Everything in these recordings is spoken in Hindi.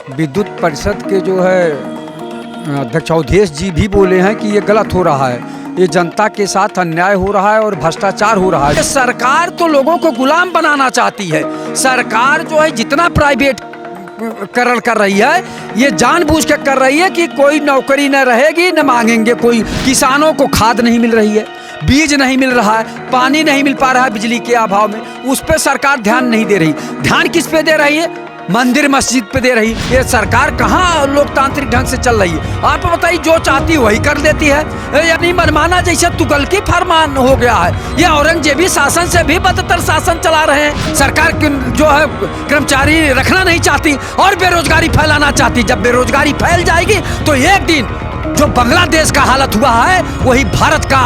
विद्युत परिषद के जो है अध्यक्ष अवधेश जी भी बोले हैं कि ये गलत हो रहा है, ये जनता के साथ अन्याय हो रहा है और भ्रष्टाचार हो रहा है। सरकार तो लोगों को गुलाम बनाना चाहती है। सरकार जो है जितना प्राइवेट करण कर रही है, ये जानबूझ के कर रही है कि कोई नौकरी न रहेगी न मांगेंगे कोई। किसानों को खाद नहीं मिल रही है, बीज नहीं मिल रहा है, पानी नहीं मिल पा रहा है बिजली के अभाव में, उस पर सरकार ध्यान नहीं दे रही। ध्यान किस पे दे रही है? मंदिर मस्जिद पे दे रही। ये सरकार कहाँ लोकतांत्रिक ढंग से चल रही है? आप बताइए, जो चाहती वही कर देती है। यानी मनमाना जैसे तुगलकी फरमान हो गया है। ये औरंगजेबी शासन से भी बदतर शासन चला रहे हैं। सरकार जो है कर्मचारी रखना नहीं चाहती और बेरोजगारी फैलाना चाहती। जब बेरोजगारी फैल जाएगी तो एक दिन जो बांग्लादेश का हालत हुआ है वही भारत का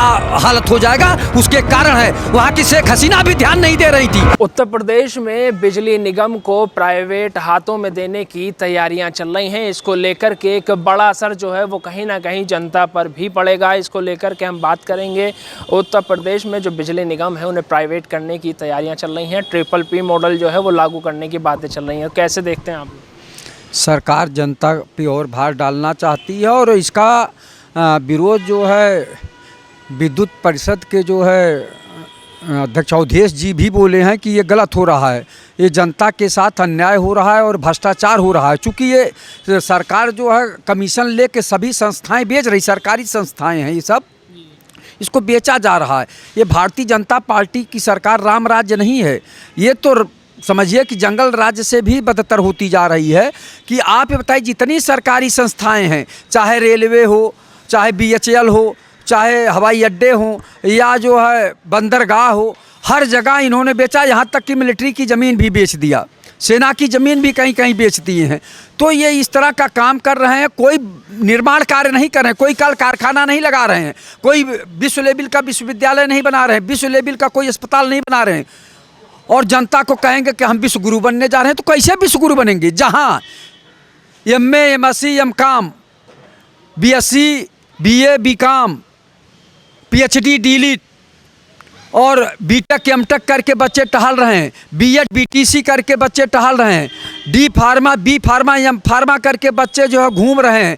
हालत हो जाएगा। उसके कारण है वहाँ की शेख हसीना भी ध्यान नहीं दे रही थी। उत्तर प्रदेश में बिजली निगम को प्राइवेट हाथों में देने की तैयारियां चल रही हैं। इसको लेकर के एक बड़ा असर जो है वो कहीं ना कहीं जनता पर भी पड़ेगा। इसको लेकर के हम बात करेंगे। उत्तर प्रदेश में जो बिजली निगम है उन्हें प्राइवेट करने की तैयारियाँ चल रही हैं। PPP मॉडल जो है वो लागू करने की बातें चल रही हैं। कैसे देखते हैं आप? सरकार जनता पे और भार डालना चाहती है और इसका विरोध जो है विद्युत परिषद के जो है अध्यक्ष अवधेश जी भी बोले हैं कि ये गलत हो रहा है, ये जनता के साथ अन्याय हो रहा है और भ्रष्टाचार हो रहा है। चूँकि ये सरकार जो है कमीशन लेके सभी संस्थाएं बेच रही, सरकारी संस्थाएं हैं ये सब, इसको बेचा जा रहा है। ये भारतीय जनता पार्टी की सरकार राम राज्य नहीं है, ये तो समझिए कि जंगल राज्य से भी बदतर होती जा रही है। कि आप ये बताइए, जितनी सरकारी संस्थाएं हैं, चाहे रेलवे हो, चाहे BHEL हो, चाहे हवाई अड्डे हों या जो है बंदरगाह हो, हर जगह इन्होंने बेचा। यहाँ तक कि मिलिट्री की ज़मीन भी बेच दिया, सेना की ज़मीन भी कहीं कहीं बेच दिए हैं। तो ये इस तरह का काम कर रहे हैं। कोई निर्माण कार्य नहीं कर रहे हैं, कोई कल कारखाना नहीं लगा रहे हैं, कोई विश्व लेवल का विश्वविद्यालय नहीं बना रहे हैं, विश्व लेवल का कोई अस्पताल नहीं बना रहे हैं। और जनता को कहेंगे कि हम विश्व गुरु बनने जा रहे हैं, तो कैसे विश्व गुरु बनेंगे? जहाँ MA MSc MCom BSc BA BCom PhD DLit और BTech MTech करके बच्चे टहल रहे हैं, B.Ed BTC करके बच्चे टहल रहे हैं, D Pharma B Pharma M Pharma करके बच्चे जो है घूम रहे हैं,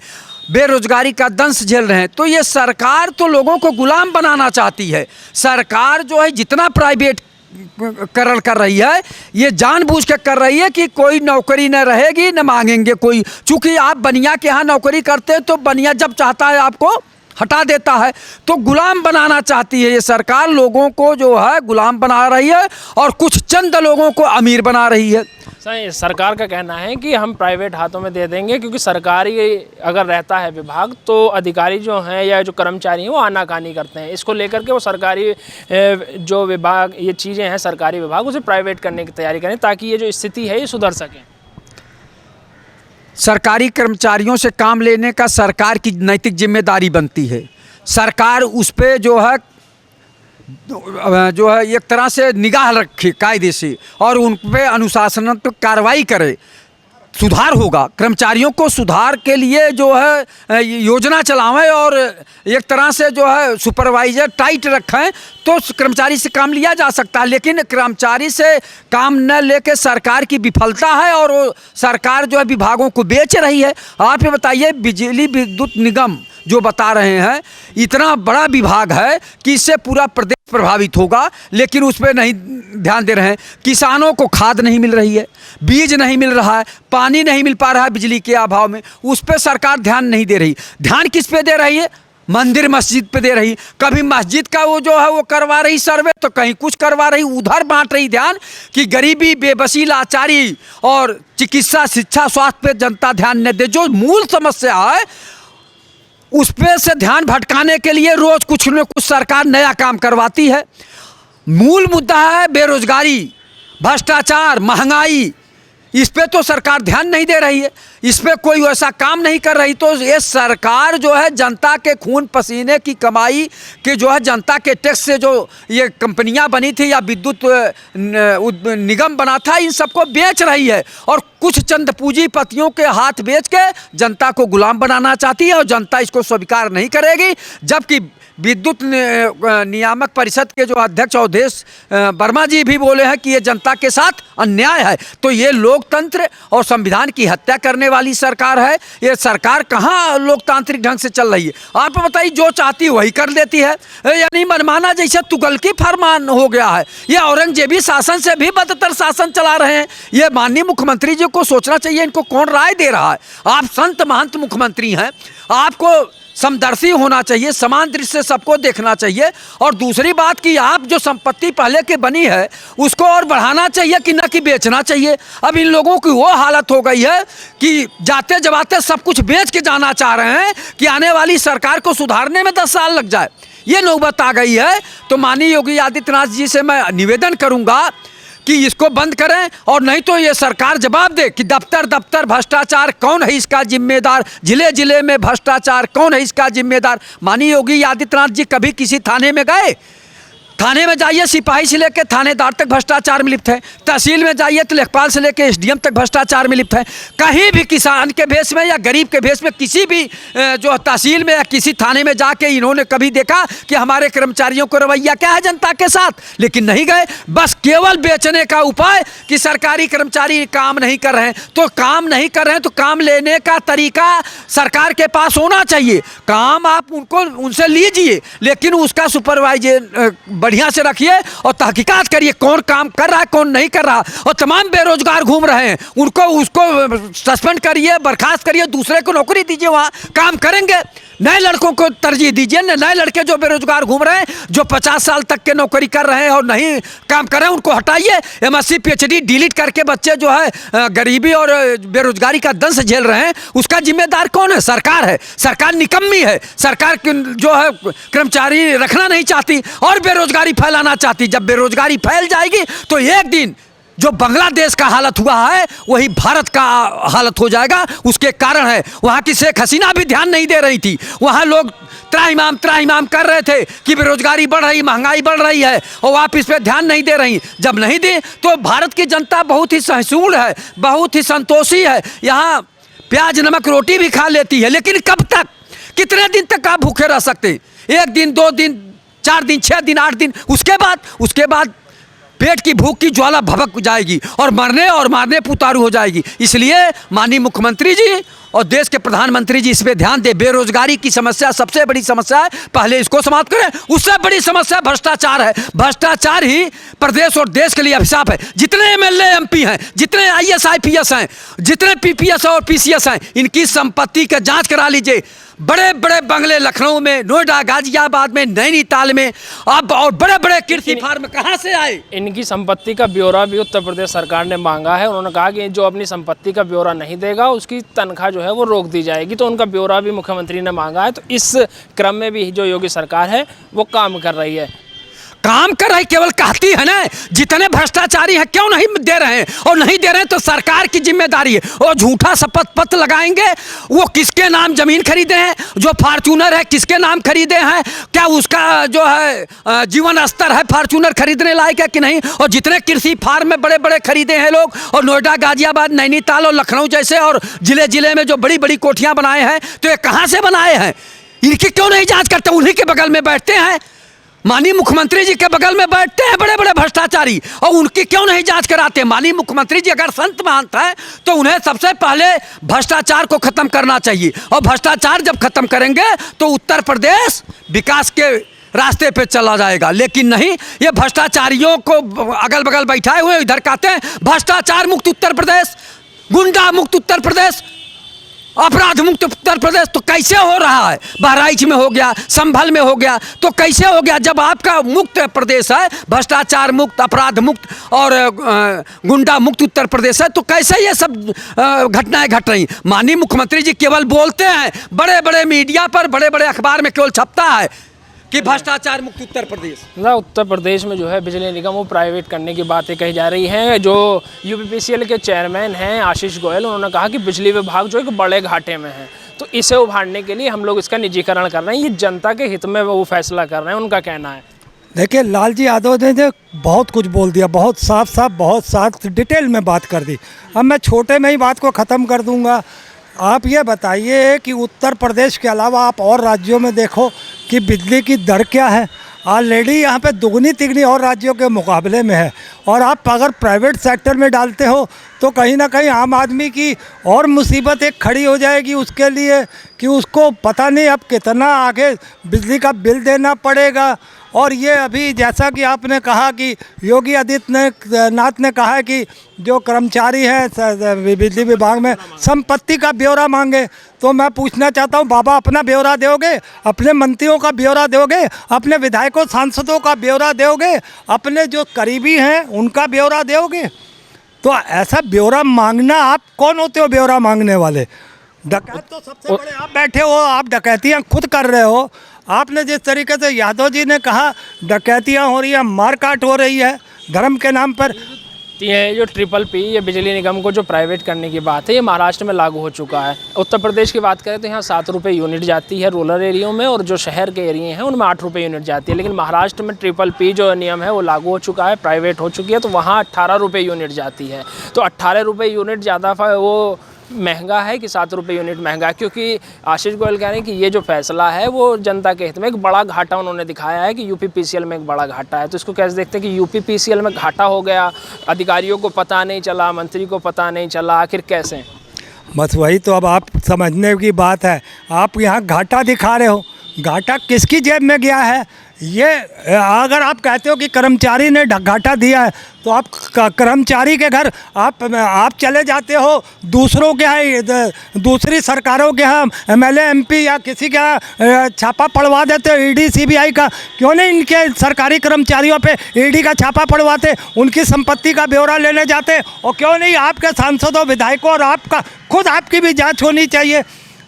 बेरोजगारी का दंश झेल रहे हैं। तो ये सरकार तो लोगों को गुलाम बनाना चाहती है। सरकार जो है जितना प्राइवेट करण कर रही है, ये जानबूझ के कर रही है कि कोई नौकरी न रहेगी न मांगेंगे कोई। चूँकि आप बनिया के यहाँ नौकरी करते हैं तो बनिया जब चाहता है आपको हटा देता है। तो गुलाम बनाना चाहती है ये सरकार, लोगों को जो है गुलाम बना रही है और कुछ चंद लोगों को अमीर बना रही है। सरकार का कहना है कि हम प्राइवेट हाथों में दे देंगे, क्योंकि सरकारी अगर रहता है विभाग तो अधिकारी जो हैं या जो कर्मचारी हैं वो आनाकानी करते हैं। इसको लेकर के वो सरकारी जो विभाग, ये चीज़ें हैं सरकारी विभाग, उसे प्राइवेट करने की तैयारी करें ताकि ये जो स्थिति है ये सुधर सके। सरकारी कर्मचारियों से काम लेने का सरकार की नैतिक जिम्मेदारी बनती है। सरकार उस पर जो है एक तरह से निगाह रखे कायदे से और उन पे अनुशासनात्मक कार्रवाई करे, सुधार होगा। कर्मचारियों को सुधार के लिए जो है योजना चलावें और एक तरह से जो है सुपरवाइजर टाइट रखें तो कर्मचारी से काम लिया जा सकता है। लेकिन कर्मचारी से काम न लेके सरकार की विफलता है और वो सरकार जो है विभागों को बेच रही है। आप ये बताइए, बिजली विद्युत निगम जो बता रहे हैं इतना बड़ा विभाग है कि इससे पूरा प्रदेश प्रभावित होगा, लेकिन उस पर नहीं ध्यान दे रहे हैं। किसानों को खाद नहीं मिल रही है, बीज नहीं मिल रहा है, पानी नहीं मिल पा रहा है बिजली के अभाव में, उस पर सरकार ध्यान नहीं दे रही। ध्यान किस पे दे रही है? मंदिर मस्जिद पे दे रही। कभी मस्जिद का वो जो है वो करवा रही सर्वे, तो कहीं कुछ करवा रही, उधर बांट रही ध्यान कि गरीबी, बेबसी, लाचारी और चिकित्सा, शिक्षा, स्वास्थ्य पे जनता ध्यान न दे। जो मूल समस्या है उस पे से ध्यान भटकाने के लिए रोज कुछ न कुछ सरकार नया काम करवाती है। मूल मुद्दा है बेरोजगारी, भ्रष्टाचार, महंगाई। इस पे तो सरकार ध्यान नहीं दे रही है, इस पे कोई वैसा काम नहीं कर रही। तो ये सरकार जो है जनता के खून पसीने की कमाई के जो है जनता के टैक्स से जो ये कंपनियां बनी थी या विद्युत निगम बना था, इन सबको बेच रही है और कुछ चंद पूंजीपतियों के हाथ बेच के जनता को गुलाम बनाना चाहती है और जनता इसको स्वीकार नहीं करेगी। जबकि विद्युत नियामक परिषद के जो अध्यक्ष अवधेश वर्मा जी भी बोले हैं कि ये जनता के साथ अन्याय है। तो ये लोकतंत्र और संविधान की हत्या करने वाली सरकार है। ये सरकार कहाँ लोकतांत्रिक ढंग से चल रही है? आप बताइए, जो चाहती वही कर लेती है, यानी मनमाना जैसे तुगलकी फरमान हो गया है। ये औरंगजेबी शासन से भी बदतर शासन चला रहे हैं। ये माननीय मुख्यमंत्री जी को सोचना चाहिए, इनको कौन राय दे रहा है? आप संत महंत मुख्यमंत्री हैं, आपको समदर्शी होना चाहिए, समान दृष्टि से सबको देखना चाहिए। और दूसरी बात कि आप जो संपत्ति पहले की बनी है उसको और बढ़ाना चाहिए कि न कि बेचना चाहिए। अब इन लोगों की वो हालत हो गई है कि जाते जबाते सब कुछ बेच के जाना चाह रहे हैं कि आने वाली सरकार को सुधारने में 10 साल लग जाए। ये नौबत आ गई है। तो माननीय योगी आदित्यनाथ जी से मैं निवेदन करूंगा कि इसको बंद करें, और नहीं तो ये सरकार जवाब दे कि दफ्तर दफ्तर भ्रष्टाचार कौन है इसका जिम्मेदार, जिले जिले में भ्रष्टाचार कौन है इसका जिम्मेदार। माननीय योगी आदित्यनाथ जी कभी किसी थाने में गए? थाने में जाइए, सिपाही से लेकर थानेदार तक भ्रष्टाचार में लिप्त है। तहसील में जाइए तो लेखपाल से लेकर एसडीएम तक भ्रष्टाचार में लिप्त है। कहीं भी किसान के भेष में या गरीब के भेष में किसी भी जो तहसील में या किसी थाने में जाके इन्होंने कभी देखा कि हमारे कर्मचारियों को रवैया क्या है जनता के साथ? लेकिन नहीं गए। बस केवल बेचने का उपाय कि सरकारी कर्मचारी काम नहीं कर रहे हैं, तो काम नहीं कर रहे हैं तो काम लेने का तरीका सरकार के पास होना चाहिए। काम आप उनसे लीजिए, लेकिन उसका सुपरवाइजर बढ़िया से रखिए और तहकीकात करिए कौन काम कर रहा है कौन नहीं कर रहा। और तमाम बेरोजगार घूम रहे हैं, उसको सस्पेंड करिए, बर्खास्त करिए, दूसरे को नौकरी दीजिए, वहाँ काम करेंगे। नए लड़कों को तरजीह दीजिए। नए लड़के जो बेरोजगार घूम रहे हैं, जो 50 साल तक के नौकरी कर रहे हैं और नहीं काम कर रहे हैं, उनको हटाइए। MSc PhD डिलीट करके बच्चे जो है गरीबी और बेरोजगारी का दंश झेल रहे हैं, उसका जिम्मेदार कौन है? सरकार है। सरकार निकम्मी है। सरकार जो है कर्मचारी रखना नहीं चाहती और बेरोजगारी फैलाना चाहती। जब बेरोजगारी फैल जाएगी तो एक दिन जो बांग्लादेश का हालत हुआ है वही भारत का हालत हो जाएगा। उसके कारण है वहाँ की शेख हसीना भी ध्यान नहीं दे रही थी। वहाँ लोग त्राहिमाम कर रहे थे कि बेरोजगारी बढ़ रही, महंगाई बढ़ रही है, और आप इस पर ध्यान नहीं दे रही। जब नहीं दी तो भारत की जनता बहुत ही सहिष्णु है, बहुत ही संतोषी है। यहाँ प्याज नमक रोटी भी खा लेती है। लेकिन कब तक, कितने दिन तक आप भूखे रह सकते? 1 दिन, 2 दिन, 4 दिन, 6 दिन, 8 दिन, उसके बाद पेट की भूख की ज्वाला भभक जाएगी और मारने पुतारू हो जाएगी। इसलिए माननीय मुख्यमंत्री जी और देश के प्रधानमंत्री जी इस पे ध्यान दे। बेरोजगारी की समस्या सबसे बड़ी समस्या है, पहले इसको समाप्त करें। उससे बड़ी समस्या भ्रष्टाचार है। भ्रष्टाचार ही प्रदेश और देश के लिए अभिशाप है। जितने MLA MP हैं, जितने IAS IPS हैं, जितने PPS और PCS हैं, इनकी संपत्ति का जांच करा लीजिए। बड़े बड़े बंगले लखनऊ में, नोएडा, गाजियाबाद में, नैनीताल में, अब और बड़े बड़े कृषि फार्म कहाँ से आए? इनकी संपत्ति का ब्यौरा भी उत्तर प्रदेश सरकार ने मांगा है। उन्होंने कहा कि जो अपनी संपत्ति का ब्यौरा नहीं देगा उसकी तनख्वाह जो है वो रोक दी जाएगी। तो उनका ब्यौरा भी मुख्यमंत्री ने मांगा है। तो इस क्रम में भी जो योगी सरकार है वो काम कर रही है। काम कर रही, केवल कहती है ना। जितने भ्रष्टाचारी हैं क्यों नहीं दे रहे हैं? और नहीं दे रहे हैं तो सरकार की जिम्मेदारी है। वो झूठा शपथ पत्र लगाएंगे। वो किसके नाम जमीन खरीदे हैं? जो फॉर्च्यूनर है किसके नाम खरीदे हैं? क्या उसका जो है जीवन स्तर है फॉर्च्यूनर खरीदने लायक है कि नहीं? और जितने कृषि फार्म में बड़े बड़े खरीदे हैं लोग, और नोएडा, गाजियाबाद, नैनीताल और लखनऊ जैसे और जिले जिले में जो बड़ी बड़ी कोठियाँ बनाए हैं, तो ये कहाँ से बनाए हैं? इनकी क्यों नहीं जाँच करते? उन्हीं के बगल में बैठते हैं, माननीय मुख्यमंत्री जी के बगल में बैठते हैं बड़े बड़े भ्रष्टाचारी, और उनकी क्यों नहीं जांच कराते? माननीय मुख्यमंत्री जी अगर संत महंत हैं तो उन्हें सबसे पहले भ्रष्टाचार को खत्म करना चाहिए। और भ्रष्टाचार जब खत्म करेंगे तो उत्तर प्रदेश विकास के रास्ते पे चला जाएगा। लेकिन नहीं, ये भ्रष्टाचारियों को अगल बगल बैठाए हुए इधर कहते हैं भ्रष्टाचार मुक्त उत्तर प्रदेश, गुंडा मुक्त उत्तर प्रदेश, अपराध मुक्त उत्तर प्रदेश। तो कैसे हो रहा है? बहराइच में हो गया, संभल में हो गया, तो कैसे हो गया? जब आपका मुक्त प्रदेश है, भ्रष्टाचार मुक्त, अपराध मुक्त और गुंडा मुक्त उत्तर प्रदेश है, तो कैसे ये सब घटनाएं घट रही? माननीय मुख्यमंत्री जी केवल बोलते हैं, बड़े बड़े मीडिया पर, बड़े बड़े अखबार में केवल छपता है कि भ्रष्टाचार मुक्त उत्तर प्रदेश। ना उत्तर प्रदेश में जो है बिजली निगम वो प्राइवेट करने की बातें कही जा रही हैं। जो UPPCL के चेयरमैन हैं आशीष गोयल, उन्होंने कहा कि बिजली विभाग जो एक बड़े घाटे में है, तो इसे उभारने के लिए हम लोग इसका निजीकरण कर रहे हैं। ये जनता के हित में वो फैसला कर रहे हैं, उनका कहना है। देखिए, लालजी यादव ने बहुत कुछ बोल दिया, बहुत साफ डिटेल में बात कर दी। अब मैं छोटे में ही बात को ख़त्म कर दूंगा। आप ये बताइए कि उत्तर प्रदेश के अलावा आप और राज्यों में देखो कि बिजली की दर क्या है। ऑलरेडी यहाँ पे दुगनी तिगनी और राज्यों के मुकाबले में है, और आप अगर प्राइवेट सेक्टर में डालते हो तो कहीं ना कहीं आम आदमी की और मुसीबत एक खड़ी हो जाएगी उसके लिए कि उसको पता नहीं अब कितना आगे बिजली का बिल देना पड़ेगा। और ये अभी जैसा कि आपने कहा कि योगी आदित्यनाथ ने कहा है कि जो कर्मचारी हैं बिजली विभाग में संपत्ति का ब्यौरा मांगे, तो मैं पूछना चाहता हूँ बाबा अपना ब्यौरा दोगे, अपने मंत्रियों का ब्यौरा दोगे, अपने विधायकों सांसदों का ब्यौरा दोगे, अपने जो करीबी हैं उनका ब्यौरा दोगे? तो ऐसा ब्यौरा मांगना, आप कौन होते हो ब्यौरा मांगने वाले? डकैत तो सबसे बड़े आप बैठे हो, आप डकैतियाँ खुद कर रहे हो। आपने जिस तरीके से यादव जी ने कहा डकैतियाँ हो रही हैं, मारकाट हो रही है धर्म के नाम पर। ये जो ट्रिपल पी, ये बिजली निगम को जो प्राइवेट करने की बात है, ये महाराष्ट्र में लागू हो चुका है। उत्तर प्रदेश की बात करें तो यहाँ 7 रुपये यूनिट जाती है रूरल एरियो में, और जो शहर के एरिए हैं उनमें 8 रुपये यूनिट जाती है। लेकिन महाराष्ट्र में ट्रिपल पी जो नियम है वो लागू हो चुका है, प्राइवेट हो चुकी है, तो वहाँ 18 रुपये यूनिट जाती है। तो 18 रुपये यूनिट ज़्यादा वो महंगा है कि 7 रुपये यूनिट महंगा है? क्योंकि आशीष गोयल कह रहे हैं कि ये जो फैसला है वो जनता के हित में, एक बड़ा घाटा उन्होंने दिखाया है कि यूपीपीसीएल में एक बड़ा घाटा है। तो इसको कैसे देखते हैं कि यूपीपीसीएल में घाटा हो गया, अधिकारियों को पता नहीं चला, मंत्री को पता नहीं चला, आखिर कैसे? बस वही तो अब आप समझने की बात है। आप यहाँ घाटा दिखा रहे हो, घाटा किसकी जेब में गया है? ये अगर आप कहते हो कि कर्मचारी ने घाटा दिया है, तो आप कर्मचारी के घर आप चले जाते हो दूसरों के यहाँ, दूसरी सरकारों के यहाँ एमएलए एमपी या किसी के यहाँ छापा पड़वा देते हो ईडी सीबीआई का। क्यों नहीं इनके सरकारी कर्मचारियों पे ईडी का छापा पड़वाते, उनकी संपत्ति का ब्यौरा लेने जाते? और क्यों नहीं आपके सांसदों विधायकों और आपका खुद आपकी भी जांच होनी चाहिए?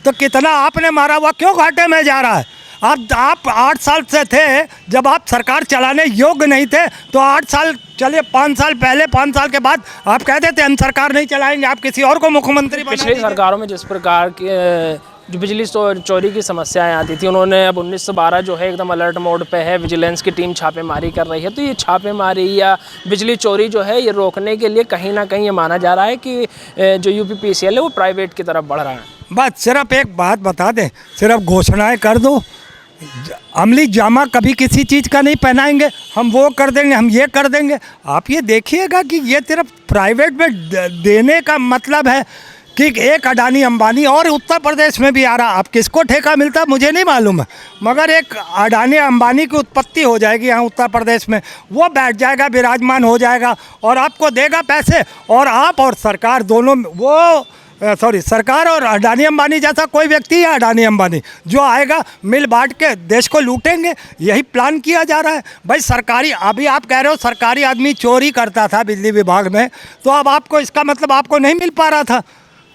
तो कितना आपने मारा हुआ क्यों घाटे में जा रहा है? आप 8 साल से थे, जब आप सरकार चलाने योग्य नहीं थे, तो 8 साल चलिए 5 साल पहले, 5 साल के बाद आप कहते थे हम सरकार नहीं चलाएंगे, आप किसी और को मुख्यमंत्री बना पिछली सरकारों में जिस प्रकार के जो बिजली चोरी की समस्याएं आती थी, उन्होंने अब 1912 जो है एकदम अलर्ट मोड पे है, विजिलेंस की टीम छापेमारी कर रही है। तो ये छापेमारी या बिजली चोरी जो है ये रोकने के लिए कहीं ना कहीं ये माना जा रहा है कि जो यूपीपीसीएल है वो प्राइवेट की तरफ बढ़ रहा है। बस सिर्फ एक बात बता दें, सिर्फ घोषणाएं कर दो, अमली जामा कभी किसी चीज़ का नहीं पहनाएंगे, हम वो कर देंगे, हम ये कर देंगे। आप ये देखिएगा कि ये सिर्फ प्राइवेट में देने का मतलब है कि एक अडानी अंबानी, और उत्तर प्रदेश में भी आ रहा, आप किसको ठेका मिलता है मुझे नहीं मालूम है, मगर एक अडानी अंबानी की उत्पत्ति हो जाएगी यहाँ उत्तर प्रदेश में, वो बैठ जाएगा, विराजमान हो जाएगा और आपको देगा पैसे, और आप और सरकार दोनों वो सरकार और अडानी अंबानी जैसा कोई व्यक्ति है अडानी अंबानी जो आएगा मिल बांट के देश को लूटेंगे, यही प्लान किया जा रहा है। भाई सरकारी, अभी आप कह रहे हो सरकारी आदमी चोरी करता था बिजली विभाग में, तो अब आपको इसका मतलब आपको नहीं मिल पा रहा था,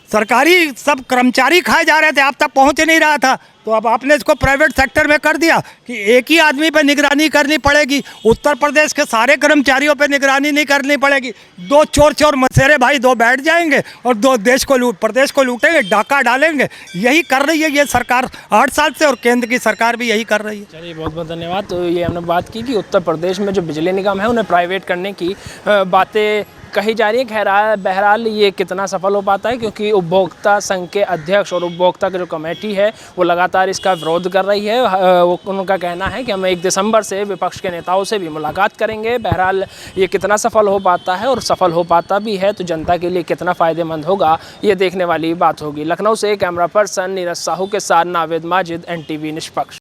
सरकारी सब कर्मचारी खाए जा रहे थे, आप तक पहुंच नहीं रहा था, तो अब आपने इसको प्राइवेट सेक्टर में कर दिया कि एक ही आदमी पे निगरानी करनी पड़ेगी, उत्तर प्रदेश के सारे कर्मचारियों पे निगरानी नहीं करनी पड़ेगी। 2 चोर मसेरे भाई 2 बैठ जाएंगे और 2 प्रदेश को लूटेंगे, डाका डालेंगे। यही कर रही है ये सरकार 8 साल से, और केंद्र की सरकार भी यही कर रही है। चलिए बहुत बहुत धन्यवाद। तो ये हमने बात की कि उत्तर प्रदेश में जो बिजली निगम है उन्हें प्राइवेट करने की बातें कही जा रही है। बहरहाल ये कितना सफल हो पाता है, क्योंकि उपभोक्ता संघ के अध्यक्ष और उपभोक्ता की जो कमेटी है वो लगातार इसका विरोध कर रही है। उनका कहना है कि हम 1 दिसंबर से विपक्ष के नेताओं से भी मुलाकात करेंगे। बहरहाल ये कितना सफल हो पाता है, और सफल हो पाता भी है तो जनता के लिए कितना फ़ायदेमंद होगा, ये देखने वाली बात होगी। लखनऊ से कैमरा पर्सन नीरज साहू के साथ नावेद माजिद, NTV निष्पक्ष।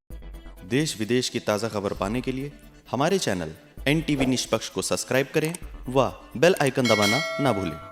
देश विदेश की ताज़ा खबर पाने के लिए हमारे चैनल NTV निष्पक्ष को सब्सक्राइब करें व बेल आइकन दबाना ना भूलें।